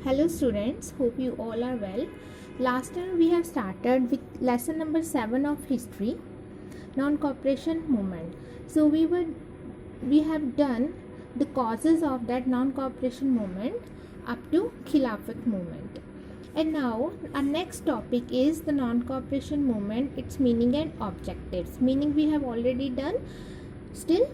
Hello students, hope you all are well. Last time we have started with lesson number 7 of history, non-cooperation movement. So we have done the causes of that non-cooperation movement up to Khilafat movement. And now our next topic is the non-cooperation movement, its meaning and objectives. Meaning we have already done. Still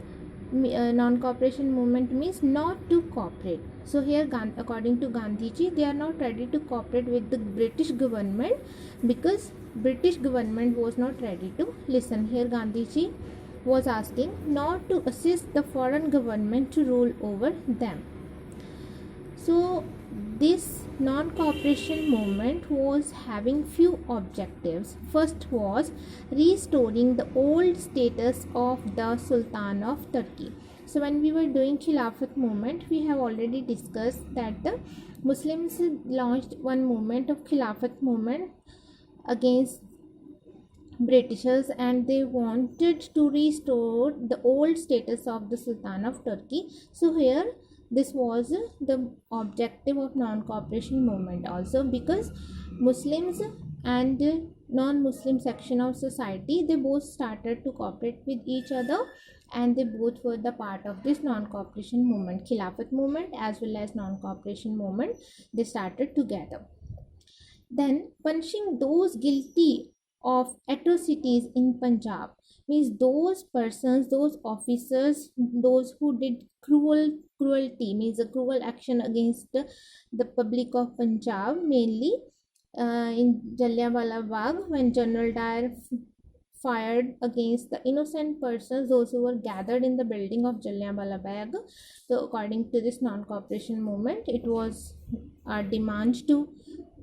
non-cooperation movement means not to cooperate. So here according to Gandhiji, they are not ready to cooperate with the British government because British government was not ready to listen. Here Gandhiji was asking not to assist the foreign government to rule over them. So this non-cooperation movement was having few objectives. First was restoring the old status of the Sultan of Turkey. So when we were doing Khilafat movement, we have already discussed that the Muslims launched one movement of Khilafat movement against Britishers, and they wanted to restore the old status of the Sultan of Turkey. So here this was the objective of non-cooperation movement also, because Muslims and non-Muslim section of society, they both started to cooperate with each other, and they both were the part of this non-cooperation movement. Khilafat movement as well as non-cooperation movement, they started together. Then punishing those guilty of atrocities in Punjab means those persons, those officers, those who did cruelty, means a cruel action against the public of Punjab, mainly in Jallianwala Bagh, when General Dyer fired against the innocent persons, those who were gathered in the building of Jallianwala Bagh. So according to this non-cooperation movement, it was a demand to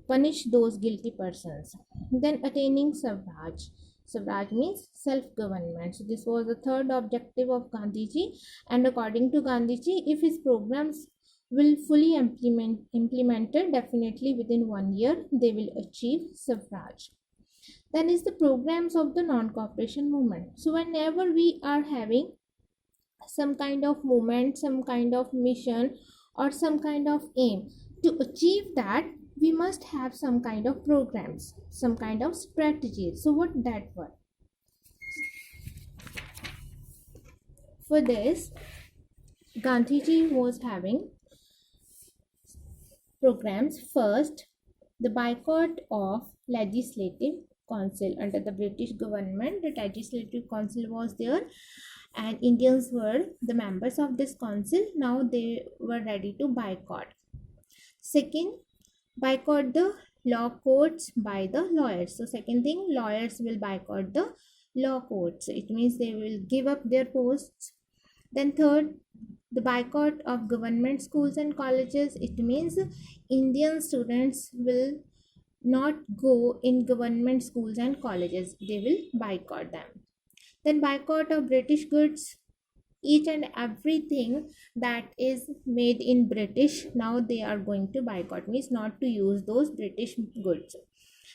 punish those guilty persons. Then attaining Swaraj. Swaraj means self-government. So this was the third objective of Gandhiji, and according to Gandhiji, if his programs will fully implemented, definitely within 1 year they will achieve Swaraj. Then is the programs of the non-cooperation movement. So whenever we are having some kind of movement, some kind of mission, or some kind of aim, to achieve that we must have some kind of programs, some kind of strategies. So what that were? For this, Gandhiji was having programs. First, the boycott of legislative council. Under the British government, the legislative council was there, and Indians were the members of this council. Now they were ready to boycott. Second, boycott the law courts by the lawyers. So second thing, lawyers will boycott the law courts. It means they will give up their posts. Then third, the boycott of government schools and colleges. It means Indian students will not go in government schools and colleges. They will boycott them. Then boycott of British goods. Each and everything that is made in British, now they are going to boycott, means not to use those British goods.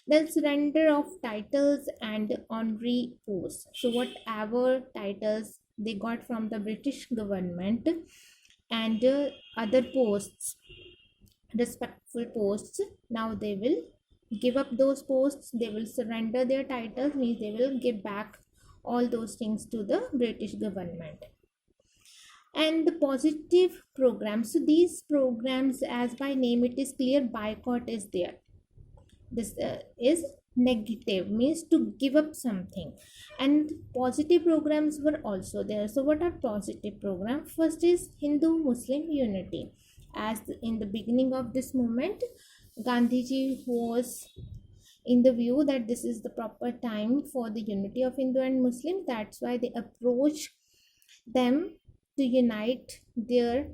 Then surrender of titles and honorary posts. So whatever titles they got from the British government and other posts, respectful posts, now they will give up those posts. They will surrender their titles, means they will give back all those things to the British government. And the positive programs, so these programs, as by name it is clear, boycott is there. This is negative, means to give up something, and positive programs were also there. So what are positive programs? First is Hindu Muslim unity. As in the beginning of this movement, Gandhiji was in the view that this is the proper time for the unity of Hindu and Muslim. That's why they approach them to unite their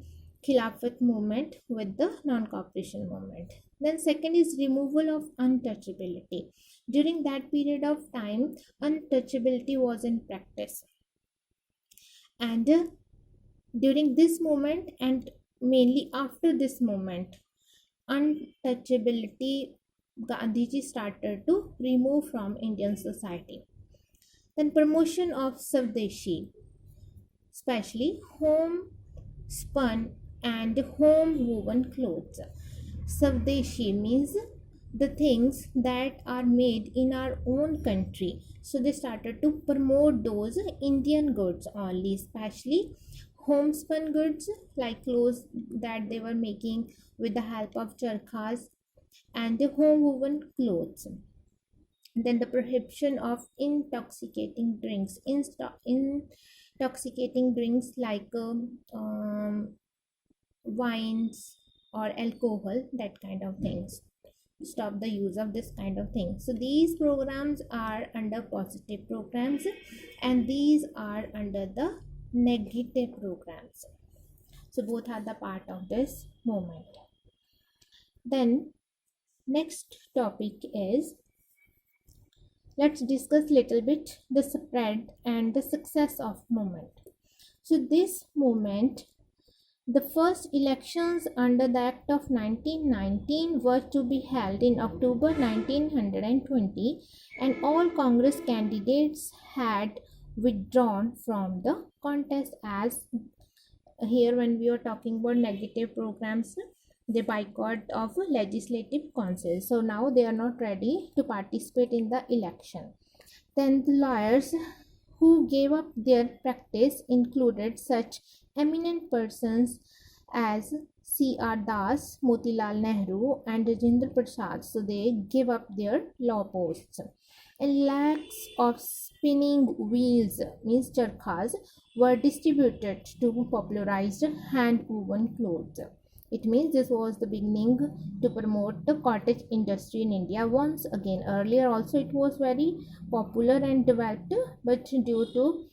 Khilafat movement with the non-cooperation movement. Then second is removal of untouchability. During that period of time, untouchability was in practice, and during this moment and mainly after this moment, untouchability Gandhiji started to remove from Indian society. Then promotion of Swadeshi, especially home spun and home woven clothes. Savdeshi means the things that are made in our own country. So they started to promote those Indian goods only, especially homespun goods like clothes that they were making with the help of charkhas and the home woven clothes. Then the prohibition of intoxicating drinks like wines or alcohol, that kind of things. Stop the use of this kind of thing. So these programs are under positive programs and these are under the negative programs. So both are the part of this movement. Then next topic is, let's discuss little bit the spread and the success of movement. So this movement, the first elections under the Act of 1919 were to be held in October 1920 and all Congress candidates had withdrawn from the contest. As here when we are talking about negative programs, the boycott of legislative council, so now they are not ready to participate in the election. Then the lawyers who gave up their practice included such eminent persons as C.R. Das, Motilal Nehru, and Rajendra Prasad. So they gave up their law posts. And lakhs of spinning wheels, means charkhas, were distributed to popularize hand woven clothes. It means this was the beginning to promote the cottage industry in India once again. Earlier also it was very popular and developed, but due to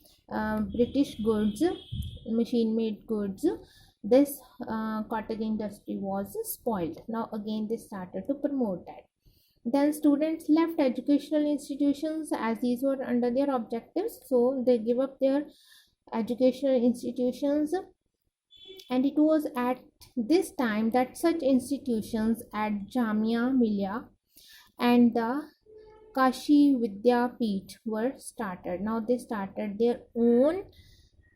British goods, machine made goods, this cottage industry was spoiled. Now again they started to promote that. Then students left educational institutions as these were under their objectives, so they give up their educational institutions. And it was at this time that such institutions at Jamia Millia and the Kashi Vidyapeeth were started. Now they started their own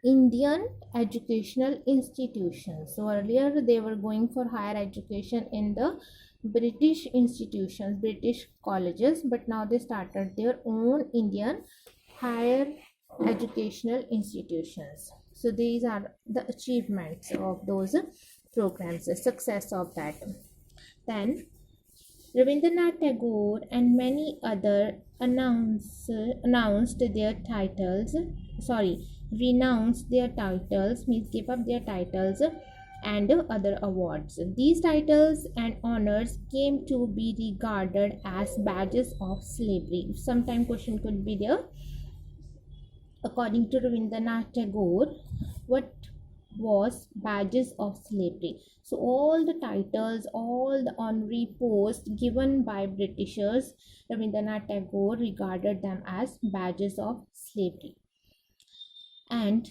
Indian educational institutions. So earlier they were going for higher education in the British institutions, British colleges, but now they started their own Indian higher educational institutions. So these are the achievements of those programs, the success of that. Then Rabindranath Tagore and many other renounced their titles, means give up their titles and other awards. These titles and honors came to be regarded as badges of slavery. Sometime question could be there. According to Rabindranath Tagore, what was badges of slavery? So all the titles, all the honorary posts given by Britishers, Rabindranath Tagore regarded them as badges of slavery. And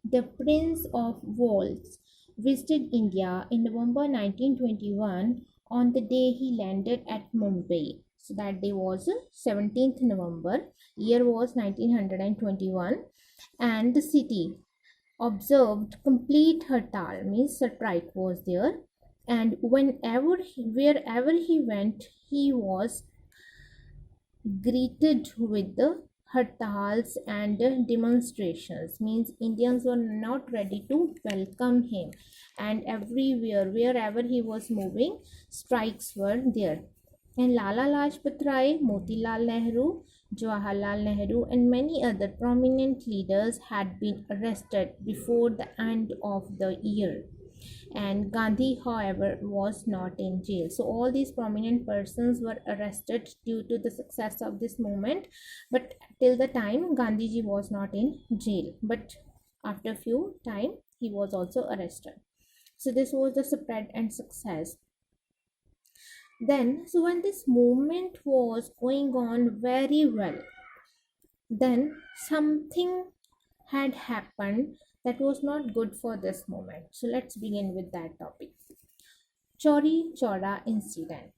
the Prince of Wales visited India in November 1921 on the day he landed at Mumbai. So that day was 17th November, year was 1921, and the city observed complete hartal, means strike was there, and wherever he went, he was greeted with the hartals and demonstrations, means Indians were not ready to welcome him, and everywhere wherever he was moving, strikes were there. And Lala Lajpat Rai, Motilal Nehru, Jawaharlal Nehru and many other prominent leaders had been arrested before the end of the year. And Gandhi, however, was not in jail. So all these prominent persons were arrested due to the success of this movement. But till the time, Gandhiji was not in jail. But after few time, he was also arrested. So this was the spread and success. Then, so when this movement was going on very well, then something had happened that was not good for this movement. So let's begin with that topic. Chauri Chaura incident.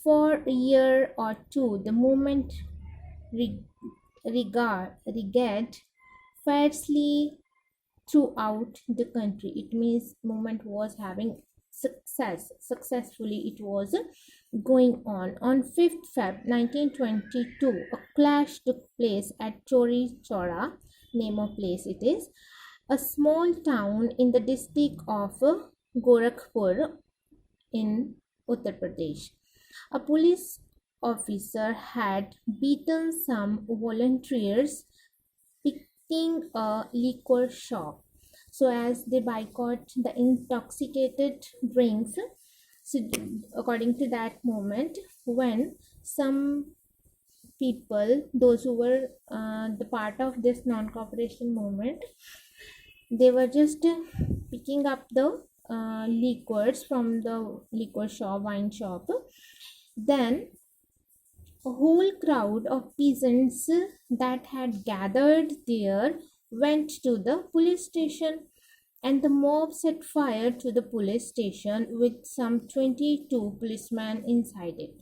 For a year or two, the movement regained fiercely throughout the country. It means movement was having successfully it was going on. On 5th Feb 1922, a clash took place at Chori Chora, name of place it is, a small town in the district of Gorakhpur in Uttar Pradesh. A police officer had beaten some volunteers picking a liquor shop. So as they boycott the intoxicated drinks, so according to that moment, when some people, those who were the part of this non-cooperation movement, they were just picking up the liquors from the liquor shop, wine shop. Then a whole crowd of peasants that had gathered there went to the police station, and the mob set fire to the police station with some 22 policemen inside it.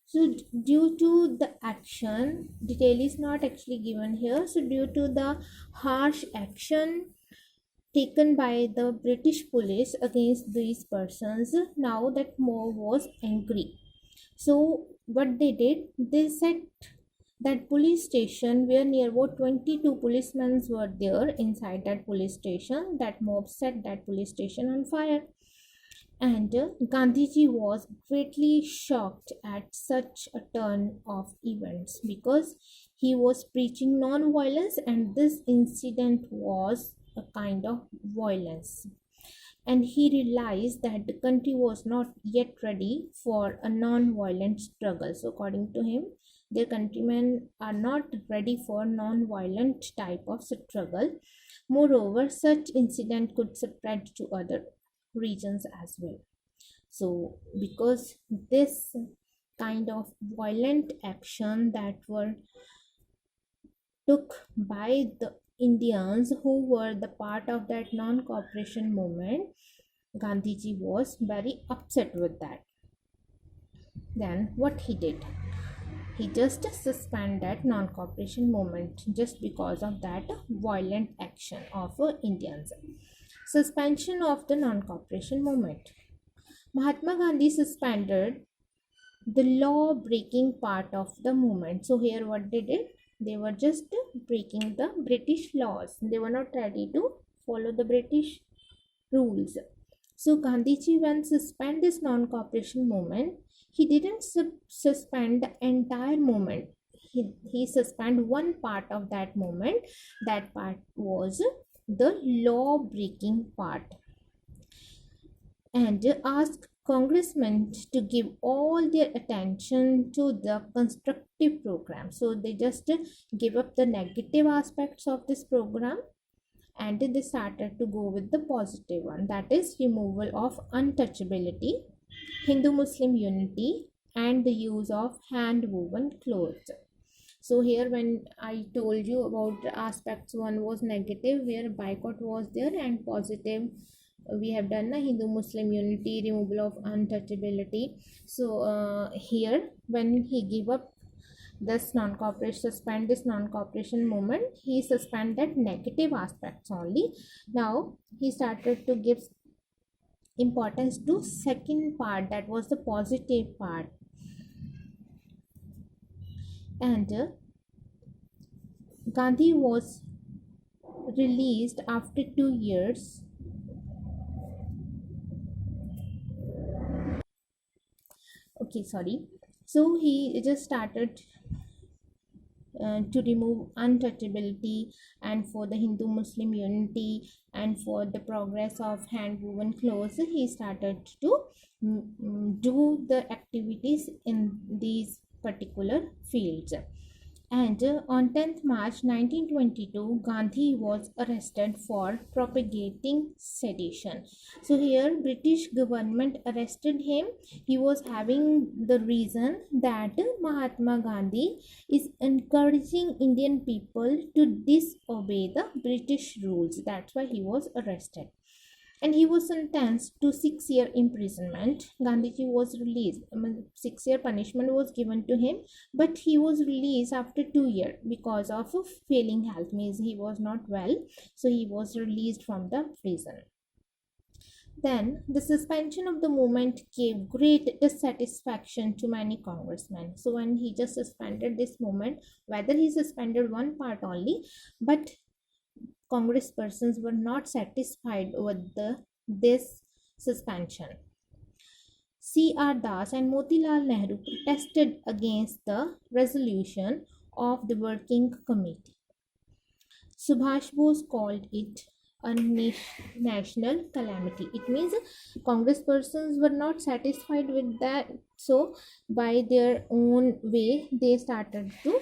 So, due to the action, detail is not actually given here. So, due to the harsh action taken by the British police against these persons, now that mob was angry. So what they did, they set that police station where near about 22 policemen were there inside that police station. That mob set that police station on fire. And Gandhiji was greatly shocked at such a turn of events because he was preaching non-violence, and this incident was a kind of violence. And he realized that the country was not yet ready for a non-violent struggle. So according to him, their countrymen are not ready for non-violent type of struggle. Moreover, such incident could spread to other regions as well. So because this kind of violent action that were took by the Indians who were the part of that non-cooperation movement, Gandhiji was very upset with that. Then what he did? He just suspended non-cooperation movement just because of that violent action of Indians. Suspension of the non-cooperation movement. Mahatma Gandhi suspended the law-breaking part of the movement. So here what they did? They were just breaking the British laws. They were not ready to follow the British rules. So Gandhiji, when suspend this non-cooperation movement, he didn't suspend the entire movement. He suspend one part of that movement. That part was the law-breaking part, and asked congressmen to give all their attention to the constructive program. So they just give up the negative aspects of this program, and they started to go with the positive one, that is removal of untouchability, Hindu-Muslim unity, and the use of hand-woven clothes. So here when I told you about the aspects, one was negative where boycott was there, and positive we have done the Hindu-Muslim unity, removal of untouchability. So here when he give up this non-cooperation, suspend this non-cooperation movement, he suspended negative aspects only. Now he started to give importance to second part, that was the positive part. And Gandhi was released after 2 years. Okay, sorry. So he just started to remove untouchability, and for the Hindu-Muslim unity, and for the progress of hand-woven clothes, he started to do the activities in these particular fields. And on 10th March 1922, Gandhi was arrested for propagating sedition. So here British government arrested him. He was having the reason that Mahatma Gandhi is encouraging Indian people to disobey the British rules. That's why he was arrested. And he was sentenced to 6-year imprisonment. Gandhiji was released. 6-year punishment was given to him, but he was released after 2 years because of failing health, means he was not well, so he was released from the prison. Then the suspension of the movement gave great dissatisfaction to many congressmen. So when he just suspended this movement, whether he suspended one part only, but congresspersons were not satisfied with this suspension. C.R. Das and Motilal Nehru protested against the resolution of the working committee. Subhash Bose called it a national calamity. It means congresspersons were not satisfied with that, so by their own way they started to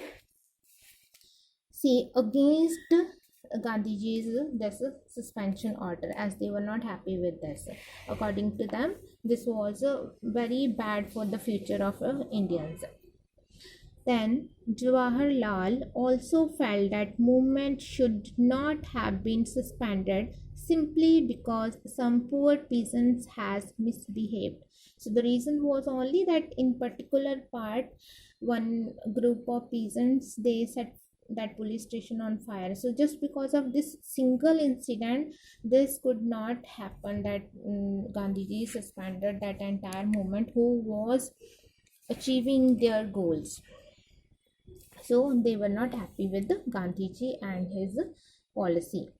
say against Gandhiji's this suspension order, as they were not happy with this. According to them, this was very bad for the future of Indians. Then Jawaharlal also felt that movement should not have been suspended simply because some poor peasants has misbehaved. So the reason was only that in particular part one group of peasants they set that police station on fire. So just because of this single incident, this could not happen that Gandhiji suspended that entire movement who was achieving their goals. So they were not happy with Gandhiji and his policy.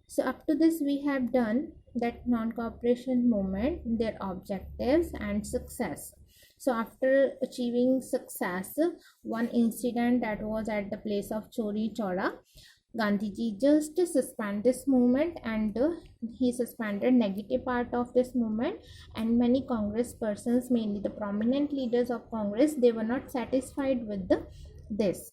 So up to this we have done that non-cooperation movement, their objectives and success. So after achieving success, one incident that was at the place of Chori Chora, Gandhiji just suspended this movement, and he suspended negative part of this movement, and many Congress persons, mainly the prominent leaders of Congress, they were not satisfied with this.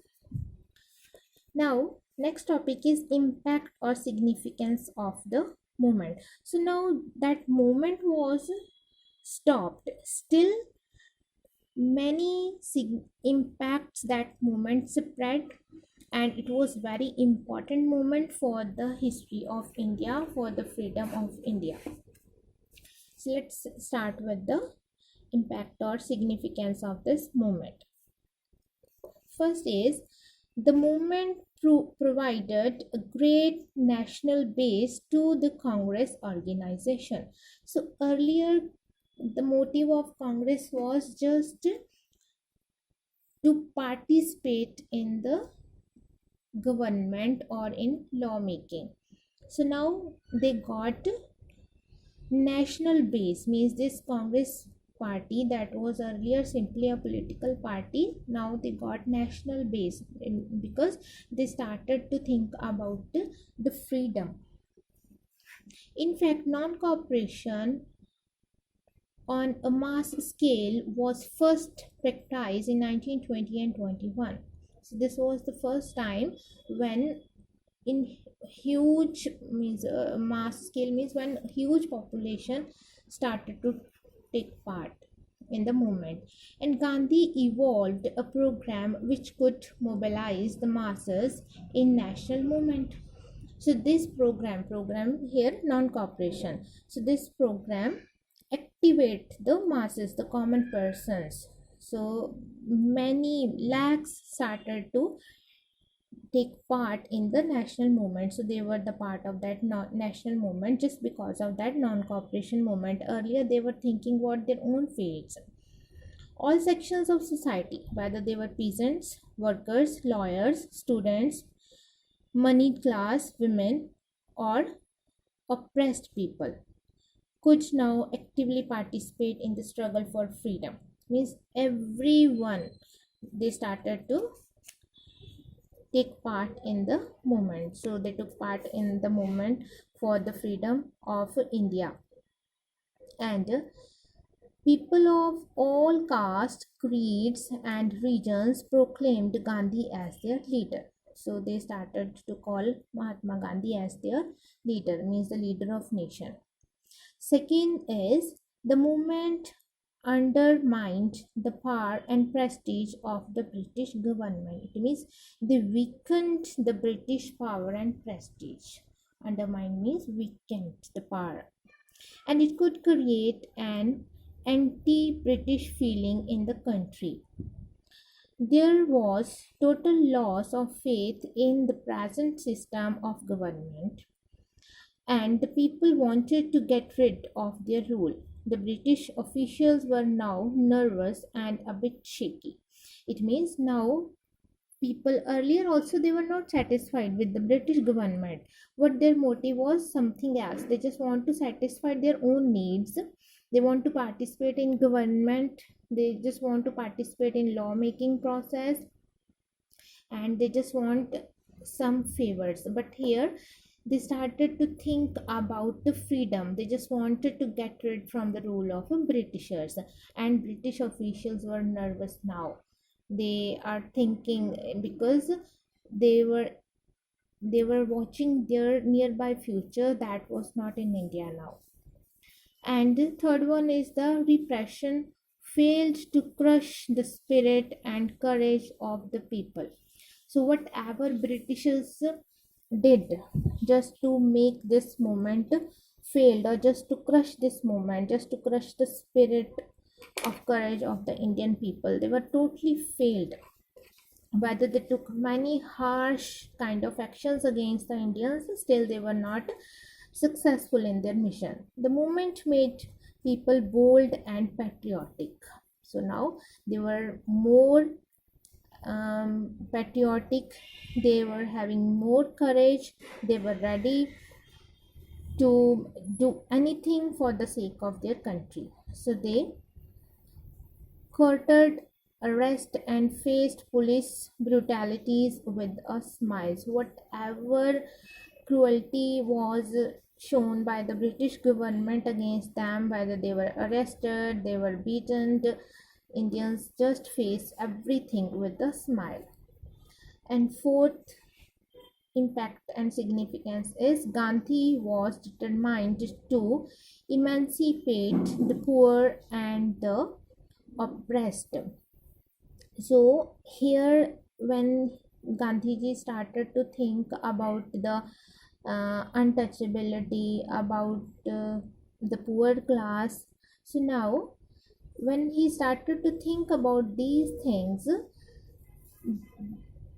Now next topic is impact or significance of the movement. So now that movement was stopped, still many impacts that movement spread, and it was very important moment for the history of India, for the freedom of India. So let's start with the impact or significance of this movement. First is the movement provided a great national base to the Congress organization. So earlier the motive of Congress was just to participate in the government or in lawmaking. So now they got national base, means this Congress party that was earlier simply a political party, now they got national base because they started to think about the freedom. In fact, non-cooperation on a mass scale was first practiced in 1920 and 21. So this was the first time when in huge means mass scale, means when huge population started to take part in the movement, and Gandhi evolved a program which could mobilize the masses in national movement. So this program here, non-cooperation, so this program activate the masses, the common persons. So many lakhs started to take part in the national movement. So they were the part of that national movement just because of that non-cooperation movement. Earlier they were thinking about their own fates. All sections of society, whether they were peasants, workers, lawyers, students, moneyed class, women, or oppressed people, could now actively participate in the struggle for freedom. Means everyone, they started to take part in the movement. So they took part in the movement for the freedom of India, and people of all castes, creeds and regions proclaimed Gandhi as their leader. So they started to call Mahatma Gandhi as their leader, means the leader of nation. Second is the movement undermined the power and prestige of the British government. It means they weakened the British power and prestige. Undermine means weakened the power, and it could create an anti-British feeling in the country. There was total loss of faith in the present system of government, and the people wanted to get rid of their rule. The British officials were now nervous and a bit shaky. It means now people earlier also they were not satisfied with the British government. What their motive was something else. They just want to satisfy their own needs. They want to participate in government. They just want to participate in lawmaking process, and they just want some favors. But here they started to think about the freedom. They just wanted to get rid from the rule of Britishers, and British officials were nervous now. They are thinking because they were they were watching their nearby future that was not in India now. And the third one is the repression failed to crush the spirit and courage of the people. So whatever Britishers did just to make this movement failed, or just to crush this movement, just to crush the spirit of courage of the Indian people, they were totally failed. Whether they took many harsh kind of actions against the Indians, still they were not successful in their mission. The movement made people bold and patriotic. So now they were more patriotic, they were having more courage, they were ready to do anything for the sake of their country. So they courted arrest and faced police brutalities with a smile. So whatever cruelty was shown by the British government against them, whether they were arrested, they were beaten, Indians just face everything with a smile. And fourth impact and significance is Gandhi was determined to emancipate the poor and the oppressed. So here when Gandhiji started to think about the untouchability, about the poor class, so now when he started to think about these things,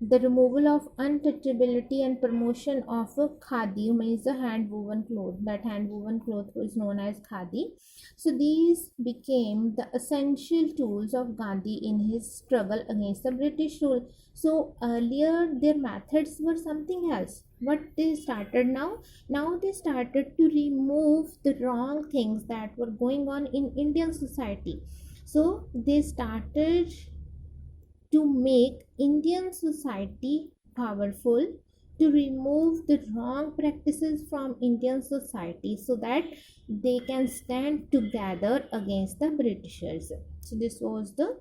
the removal of untouchability and promotion of khadi, means the hand woven cloth, that hand woven cloth was known as khadi. So these became the essential tools of Gandhi in his struggle against the British rule. So earlier their methods were something else. What they started now they started to remove the wrong things that were going on in Indian society. So they started to make Indian society powerful, to remove the wrong practices from Indian society so that they can stand together against the Britishers. So this was the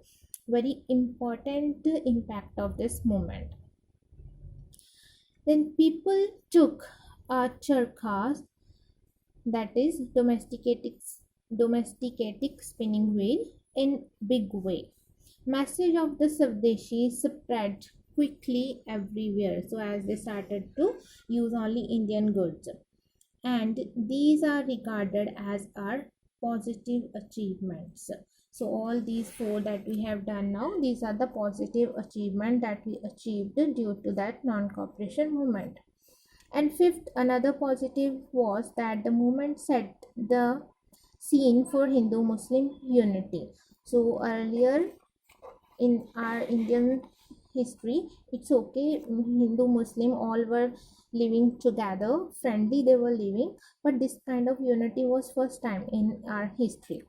very important impact of this movement. Then people took a charkha, that is domesticated spinning wheel, in big way. Message of the Swadeshi spread quickly everywhere. So as they started to use only Indian goods, and these are regarded as our positive achievements. So all these four that we have done now, these are the positive achievement that we achieved due to that non-cooperation movement. And fifth, another positive was that the movement set the scene for Hindu-Muslim unity. So earlier in our Indian history, it's okay, Hindu Muslim all were living together, friendly they were living, but this kind of unity was first time in our history.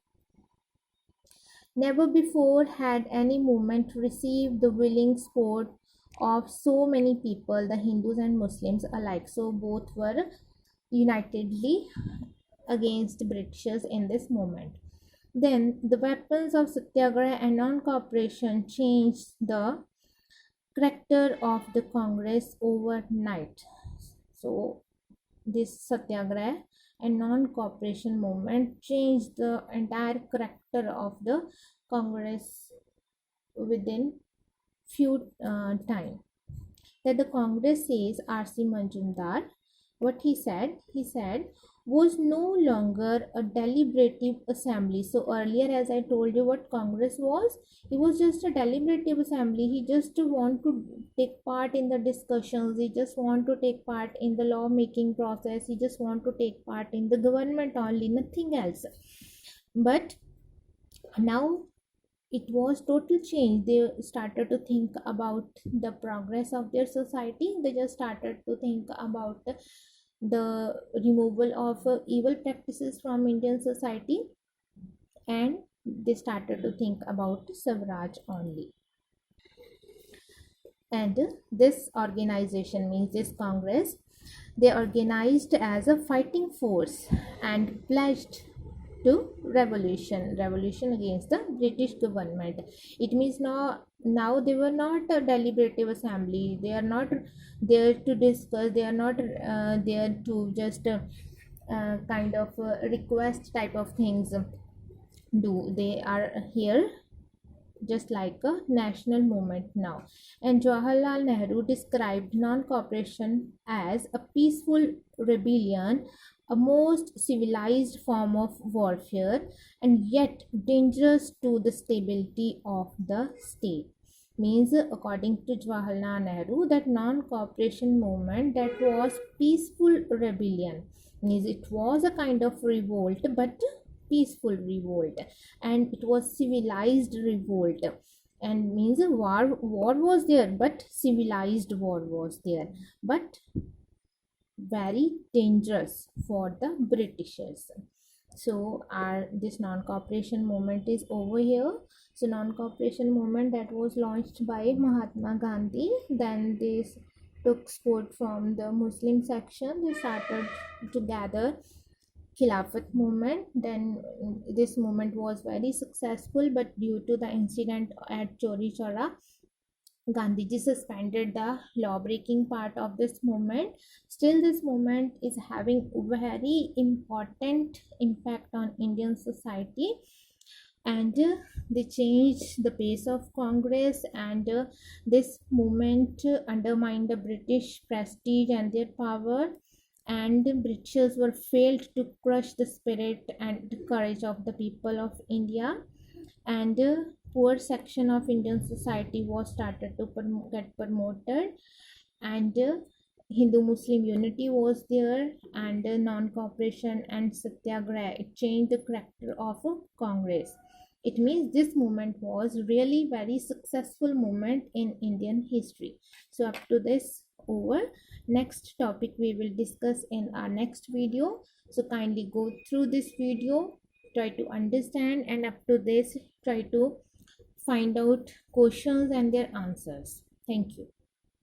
Never before had any movement received the willing support of so many people, the Hindus and Muslims alike. So both were unitedly against Britishers in this movement. Then the weapons of Satyagraha and non-cooperation changed the character of the Congress overnight. So this Satyagraha and non-cooperation movement changed the entire character of the Congress within few time. That the Congress says R.C. Majumdar, what he said was no longer a deliberative assembly. So earlier, as I told you, what Congress was, it was just a deliberative assembly. He just want to take part in the discussions, he just want to take part in the law making process, he just want to take part in the government only, nothing else. But now it was total change. They started to think about the progress of their society. They just started to think about the removal of evil practices from Indian society, and they started to think about Swaraj only. And this organization, means this Congress, they organized as a fighting force and pledged to revolution against the British government. It means now they were not a deliberative assembly, they are not there to discuss, they are not there to just kind of request type of things do. They are here just like a national movement now. And Jawaharlal Nehru described non-cooperation as a peaceful rebellion, a most civilized form of warfare, and yet dangerous to the stability of the state. Means, according to Jawaharlal Nehru, that non-cooperation movement, that was peaceful rebellion, means it was a kind of revolt, but peaceful revolt, and it was civilized revolt, and means a war was there, but civilized war was there, but very dangerous for the Britishers. So our this non-cooperation movement is over here. So non-cooperation movement that was launched by Mahatma Gandhi, then this took support from the Muslim section. They started to gather Khilafat movement. Then this movement was very successful, but due to the incident at Chori Chora, Gandhiji suspended the law-breaking part of this movement. Still, this movement is having very important impact on Indian society, and they changed the pace of Congress, and this movement undermined the British prestige and their power, and the Britishers were failed to crush the spirit and the courage of the people of India, and poor section of Indian society was started to get promoted, and Hindu Muslim unity was there, and non-cooperation and satyagraha, it changed the character of Congress. It means this movement was really very successful movement in Indian history. So up to this over. Next topic we will discuss in our next video. So kindly go through this video, try to understand, and up to this try to find out questions and their answers. Thank you.